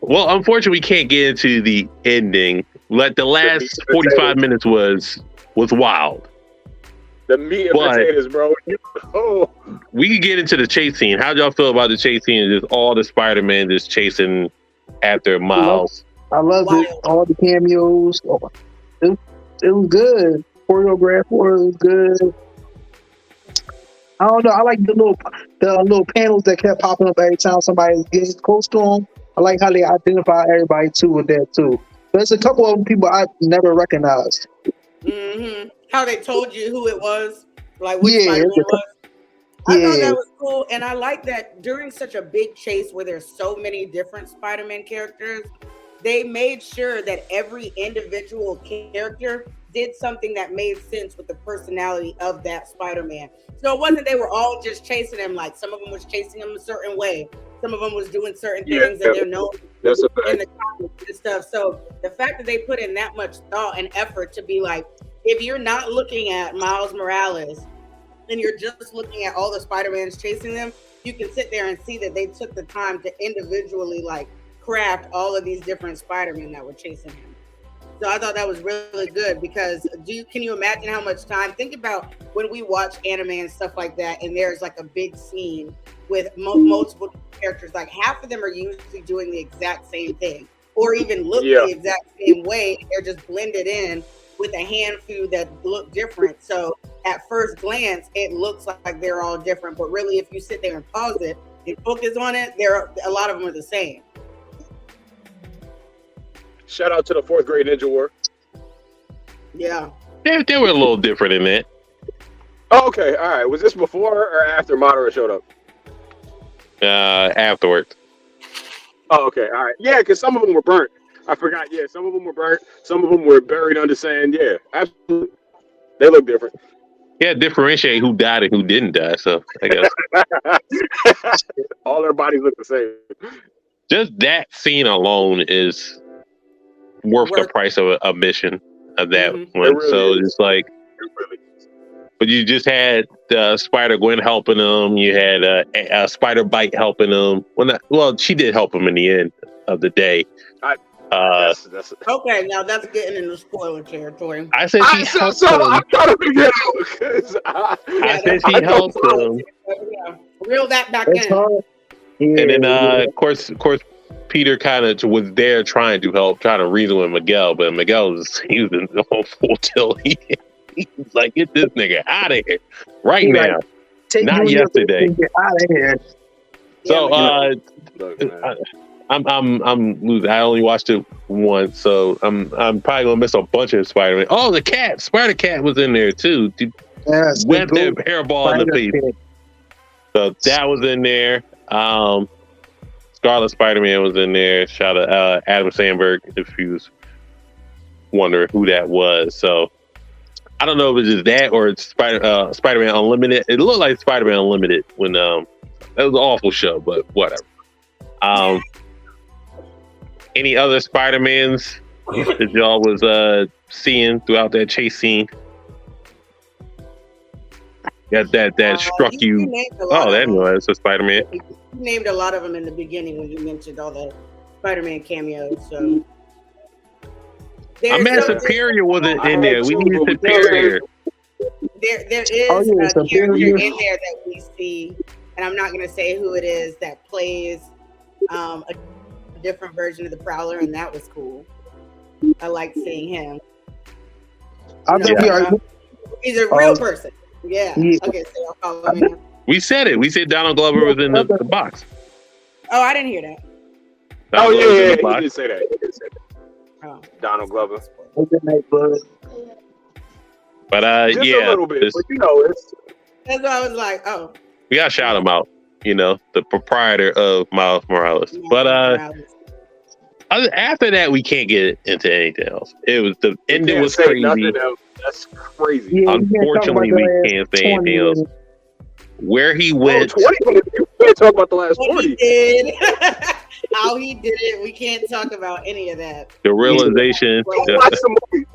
So unfortunately, we can't get into the ending. Like the last 45 minutes was wild. The meat and potatoes, bro. Oh. We could get into the chase scene. How'd y'all feel about the chase scene? Just all the Spider-Man just chasing after Miles. I loved it. All the cameos. It was good. Choreographed for it was good. I don't know. I like the little panels that kept popping up every time somebody was getting close to them. I like how they identify everybody too with that too. There's a couple of people I never recognized. Mm-hmm. How they told you who it was, like which Spider-Man was. I thought that was cool, and I like that during such a big chase where there's so many different Spider-Man characters, they made sure that every individual character did something that made sense with the personality of that Spider-Man. So it wasn't they were all just chasing him. Like some of them was chasing him a certain way. Some of them was doing certain things that they're known in the comics and stuff. So the fact that they put in that much thought and effort to be like, if you're not looking at Miles Morales and you're just looking at all the Spider-Mans chasing them, you can sit there and see that they took the time to individually like craft all of these different Spider-Men that were chasing him. So I thought that was really good because can you imagine how much time? Think about when we watch anime and stuff like that, and there's like a big scene with multiple characters. Like half of them are usually doing the exact same thing, or even look the exact same way. They're just blended in with a handful that look different. So at first glance, it looks like they're all different, but really, if you sit there and pause it and focus on it, a lot of them are the same. Shout out to the 4th grade Ninja War. Yeah. They were a little different in that. Oh, okay, all right. Was this before or after Madara showed up? Afterwards. Oh, okay, all right. Yeah, because some of them were burnt. I forgot. Yeah, some of them were burnt. Some of them were buried under sand. Yeah, absolutely. They look different. Yeah, differentiate who died and who didn't die. So I guess all their bodies look the same. Just that scene alone is worth the price of admission of that one. Really so it's like, but you just had Spider-Gwen helping him. You had a Spider-Bite helping him. Well, she did help him in the end of the day. Okay, now that's getting into spoiler territory. I said she helped him. I'm trying to figure it out. I said she helped him. Yeah. Reel that back in. And then, of course, Peter kind of was there trying to reason with Miguel, but Miguel was in full tilt. He was like, "Get this nigga out of here right now, not yesterday." Get out of here. So, I'm losing. I only watched it once, so I'm probably gonna miss a bunch of Spider-Man. Oh, the cat, Spider-Cat was in there too. Went their hairball in the face. So that was in there. Scarlet Spider-Man was in there. Shout out Adam Sandberg if you was wondering who that was. So I don't know if it's just that or it's Spider-Man Unlimited. It looked like Spider-Man Unlimited when that was an awful show, but whatever. Any other Spider-Mans that y'all was seeing throughout that chase scene? That struck you. Oh, that was a Spider-Man. You named a lot of them in the beginning when you mentioned all the Spider-Man cameos. So I'm mad Superior wasn't in there. We needed Superior. There is a character in there that we see, and I'm not going to say who it is, that plays a different version of the Prowler, and that was cool. I like seeing him. He's a real person. Yeah. Okay, so I'll call him in. We said it. We said Donald Glover was in the box. Oh, I didn't hear that. He did say that. Oh. Donald Glover. But just a little bit. But that's why I was like, oh. We gotta shout him out. The proprietor of Miles Morales. But after that, we can't get into anything else. It was the ending was crazy. That's crazy. Yeah, unfortunately, we can't say anything else. Where he went. 20 minutes. You can't talk about the last 40. He did. How he did it. We can't talk about any of that. The realization. Go watch the movie.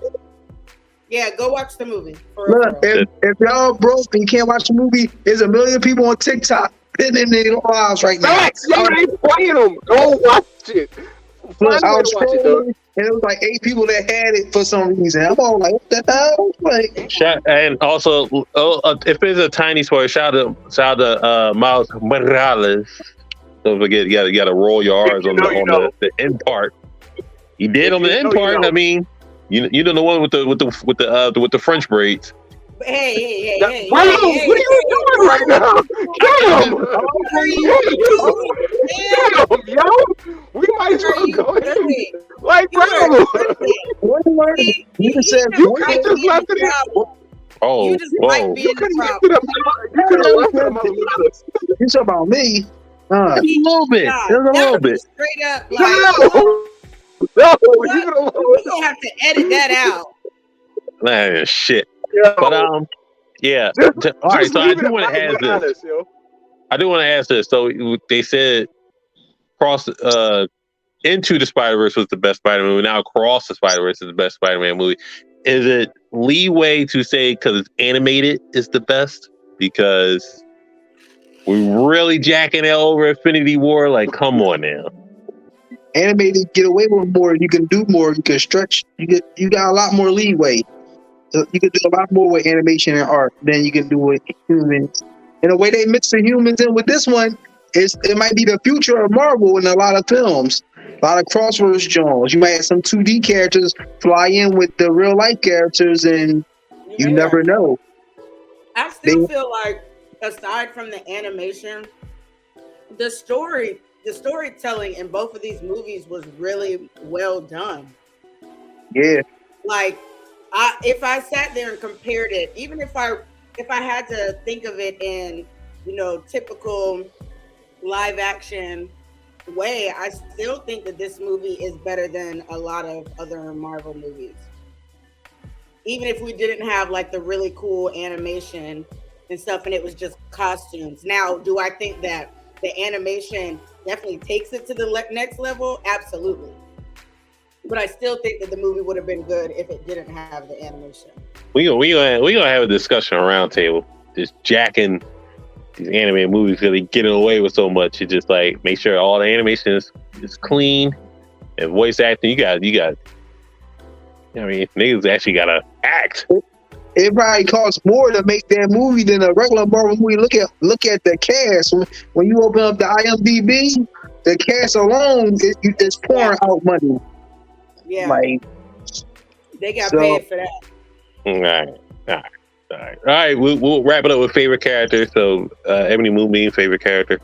Yeah, go watch the movie. Look, if y'all broke and you can't watch the movie, there's a million people on TikTok in their lives right now. Facts, y'all ain't playing them. Go watch it. Look, Find a I way was to watch it, though. scrolling, and it was like 8 people that had it for some reason. I'm all like, what the hell? Like, And also, if it's a tiny spoiler, shout out to Miles Morales. Don't forget, you got to roll your R's on the end part. He did on the end part. I mean, you know the one with the French braids. Hey, Bro, what are you doing right now? Get him! Get him, yo! We might as well go ahead. Like, bro, you just said you could have just left it in. Oh, you just might be You in could the have problem. left it up. you talking about me? A little bit. Nah, Just a little bit. Straight up, like, No, we're gonna have to edit that out. Man, shit. Yo, But yeah. All right. So I do want to ask this. I do want to ask this. So they said Into the Spider-Verse was the best Spider-Man movie. Now Across the Spider-Verse is the best Spider-Man movie. Is it leeway to say because it's animated is the best? Because we're really jacking it over Infinity War? Like, come on now. Animated get away with more. You can do more. You can stretch. You got a lot more leeway. So you can do a lot more with animation and art than you can do with humans. And the way they mix the humans in with this one, it might be the future of Marvel in a lot of films. A lot of crosswords Jones. You might have some 2D characters fly in with the real life characters, and you never know. I still feel like, aside from the animation, the storytelling in both of these movies was really well done. Yeah. Like, if I sat there and compared it, even if I had to think of it in, typical live action way, I still think that this movie is better than a lot of other Marvel movies. Even if we didn't have like the really cool animation and stuff and it was just costumes. Now, do I think that the animation definitely takes it to the next level? Absolutely. But I still think that the movie would have been good if it didn't have the animation. We gonna have a discussion around table, just jacking these animated movies because they getting away with so much. It's just like make sure all the animation is clean and voice acting. You got. I mean, niggas actually gotta act. It probably costs more to make that movie than a regular Marvel movie. Look at the cast. When you open up the IMDb, the cast alone is pouring out money. Yeah, like they got paid for that. All right. We'll wrap it up with favorite character. So, Ebony Moonbeam, favorite character.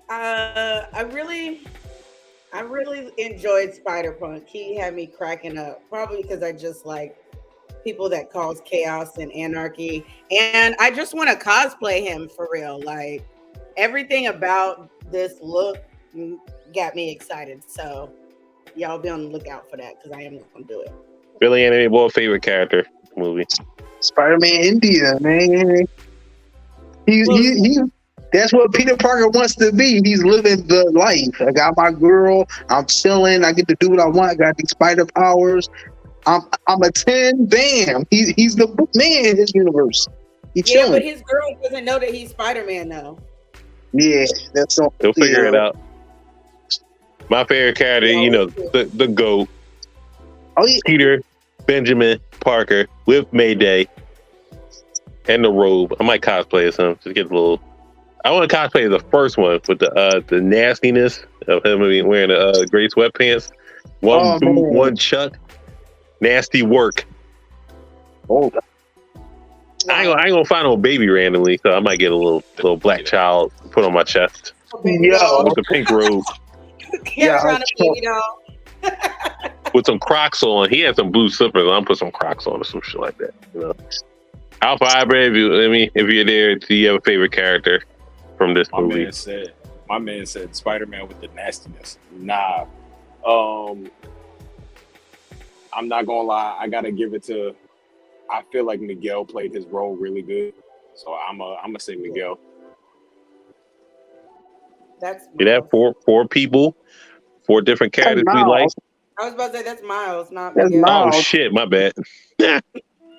I really enjoyed Spider-Punk. He had me cracking up, probably because I just like people that cause chaos and anarchy, and I just want to cosplay him for real. Like, everything about this look got me excited. So y'all be on the lookout for that because I am gonna do it. Billy Anime Boy, favorite character movie. Spider-Man India, man. He that's what Peter Parker wants to be. He's living the life. I got my girl. I'm chilling. I get to do what I want. I got these spider powers. I'm a 10. Bam. He's the man in his universe. He's chilling. But his girl doesn't know that he's Spider-Man though. Yeah, that's all. They'll figure it out. My favorite character, the GOAT. Oh, yeah. Peter Benjamin Parker with Mayday and the robe. I might cosplay as him. Just get a little. I want to cosplay the first one with the nastiness of him wearing the gray sweatpants, one boot, one chuck, nasty work. Oh, I ain't gonna find no baby randomly, so I might get a little black child put on my chest with the pink robe. With some Crocs on. He had some blue slippers. I'm gonna put some Crocs on or some shit like that. Alpha Hybrid, if you're there, do you have a favorite character from this movie? My man said Spider-Man with the nastiness. Nah. I'm not gonna lie, I gotta give it to. I feel like Miguel played his role really good, so I'm gonna say Miguel. That's four people, 4 different characters we like. I was about to say that's Miles, not Miguel. Oh shit, my bad.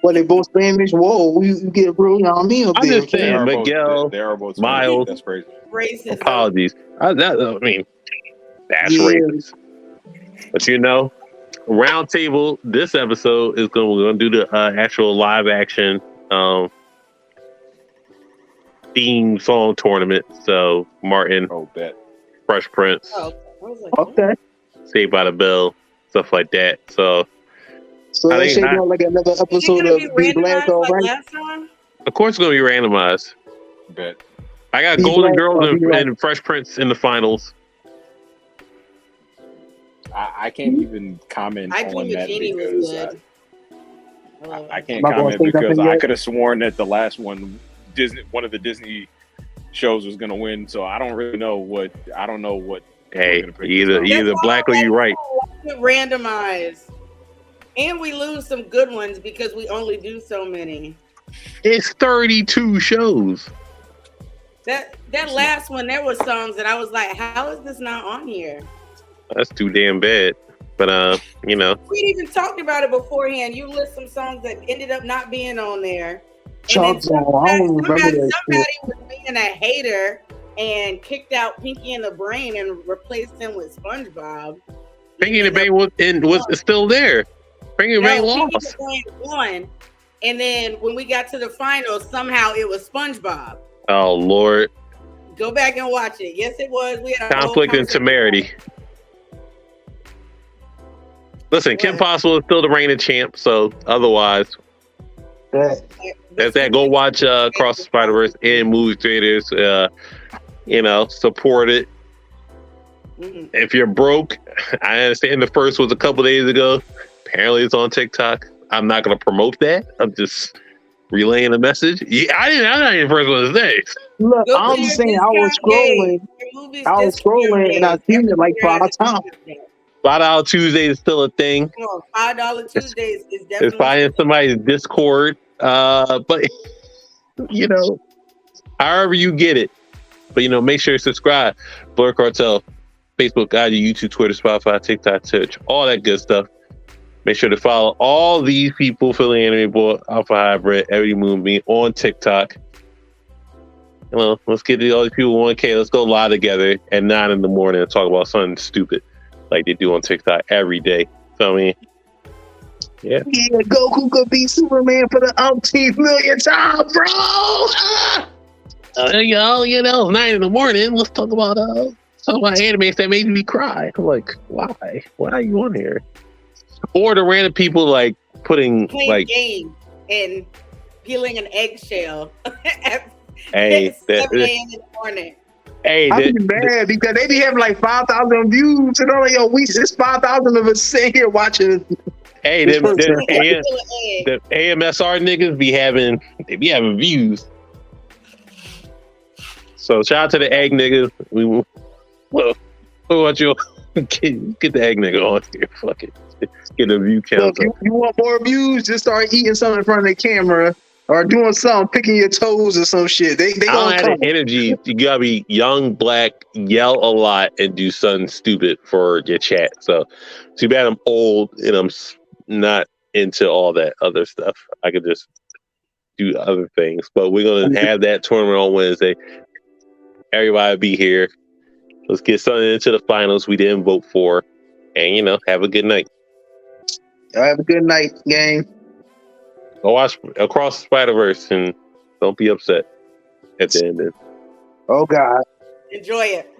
Well, they both Spanish. Whoa, you get real, you know what I mean? Up I'm there, just saying, Miguel, They are both Miles. That's crazy. Racism. Apologies. I mean, that's Yeah. racist. But round table. This episode is we're gonna do the actual live action theme song tournament. So Martin, bet. Fresh Prince, I was like, Okay. Saved by the Bell, stuff like that. So that shit going like another episode of Big Blerd, all right? last time? Of course, it's gonna be randomized. Bet. I got Be Golden Blerd, Girls be and Fresh Prince in the finals. I can't even comment I on think the that genie was because good. I can't Am I gonna comment say because nothing I yet? could have sworn that the last one, one of the Disney shows was gonna win. So I don't really know what. I don't know what. Hey, we're gonna pick either this black or you right. Randomized. And we lose some good ones because we only do so many. It's 32 shows. That last one, there was songs that I was like, how is this not on here? That's too damn bad. But We even talked about it beforehand. You list some songs that ended up not being on there. And then somebody was being a hater and kicked out Pinky and the Brain and replaced him with SpongeBob. Pinky and the Brain was still there. Pinky and the Brain lost. Pinky and the Brain won. And then when we got to the finals, somehow it was SpongeBob. Oh Lord. Go back and watch it. Yes, it was. We had a conflict and temerity. Listen, Kim Possible is still the reigning champ, so otherwise, that's that. Go watch Across the Spider-Verse in movie theaters. Support it. Mm-hmm. If you're broke, I understand the first was a couple days ago. Apparently, it's on TikTok. I'm not going to promote that. I'm just relaying the message. Yeah, I'm not even the first one to say. Look, I'm just saying, I was scrolling, and I seen it like 5 times. $5 Tuesday is still a thing. $5 Tuesdays is definitely. It's finding somebody's Discord, but however you get it. But make sure you subscribe. Blerd Cartel, Facebook, IG, YouTube, Twitter, Spotify, TikTok, Twitch, all that good stuff. Make sure to follow all these people: Philly Anime Boy, Alpha Hybrid, Every Moonbeam on TikTok. Let's get all these people 1K. Let's go live together at 9 in the morning and talk about something stupid like they do on TikTok every day. So yeah, Goku could be Superman for the umpteenth millionth time, bro. 9 in the morning. Let's talk about animes that made me cry. I'm like, why? Why are you on here? Or the random people playing game and peeling an eggshell at 7 a.m. in the morning. Hey, I'm mad because they be having 5,000 views, and I'm like, it's 5,000 of us sitting here watching. Hey, the AMSR niggas be having views. So shout out to the egg niggas. We want you get the egg nigga on here. Fuck it, get a view count. So if you want more views, just start eating something in front of the camera. Or doing something, picking your toes or some shit. They don't have the energy. You gotta be young, black, yell a lot, and do something stupid for your chat. So too bad I'm old and I'm not into all that other stuff. I could just do other things. But we're gonna have that tournament on Wednesday. Everybody be here. Let's get something into the finals we didn't vote for, and have a good night. Have a good night, gang. Go watch Across the Spider-Verse and don't be upset at the end. Oh God. Enjoy it.